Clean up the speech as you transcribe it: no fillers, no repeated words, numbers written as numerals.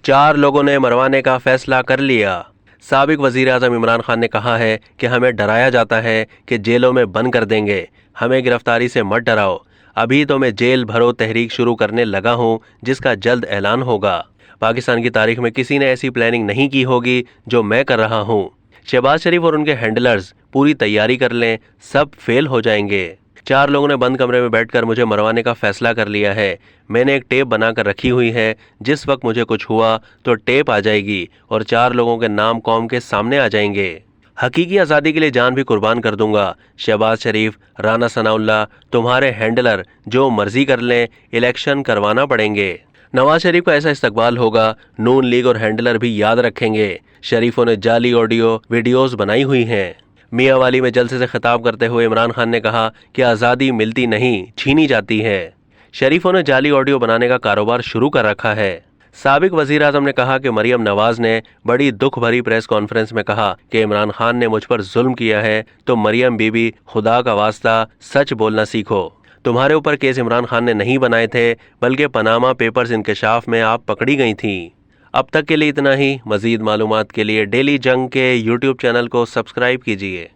4 लोगों ने मरवाने का फैसला कर लिया। साबिक वजीर आज़म इमरान खान ने कहा है कि हमें डराया जाता है कि जेलों में बंद कर देंगे, हमें गिरफ्तारी से मत डराओ। अभी तो मैं जेल भरो तहरीक शुरू करने लगा हूं, जिसका जल्द ऐलान होगा। पाकिस्तान की तारीख में किसी ने ऐसी प्लानिंग नहीं की होगी जो मैं कर रहा हूं। शहबाज शरीफ और उनके हैंडलर्स पूरी तैयारी कर लें, सब फेल हो जाएंगे। 4 लोगों ने बंद कमरे में बैठकर मुझे मरवाने का फैसला कर लिया है। मैंने एक टेप बनाकर रखी हुई है, जिस वक्त मुझे कुछ हुआ तो टेप आ जाएगी और 4 लोगों के नाम कौम के सामने आ जाएंगे। हकीकी आज़ादी के लिए जान भी कुर्बान कर दूंगा। शहबाज शरीफ, राना सनाउल्लाह, तुम्हारे हैंडलर जो मर्जी कर लें, इलेक्शन करवाना पड़ेंगे। नवाज शरीफ का ऐसा इस्तकबाल होगा, नून लीग और हैंडलर भी याद रखेंगे। शरीफों ने जाली ऑडियो वीडियोस बनाई हुई हैं। मियां वाली में जलसे से खिताब करते हुए इमरान खान ने कहा कि आज़ादी मिलती नहीं, छीनी जाती है। शरीफों ने जाली ऑडियो बनाने का कारोबार शुरू कर रखा है। साबिक वजीर आज़म ने कहा कि मरियम नवाज ने बड़ी दुख भरी प्रेस कॉन्फ्रेंस में कहा कि इमरान खान ने मुझ पर जुल्म किया है, तो मरियम बीबी खुदा का वास्ता सच बोलना सीखो। तुम्हारे ऊपर केस इमरान खान ने नहीं बनाए थे, बल्कि पनामा पेपर्स इंकशाफ में आप पकड़ी गई थीं। अब तक के लिए इतना ही। मजीद मालूमात के लिए डेली जंग के यूट्यूब चैनल को सब्सक्राइब कीजिए।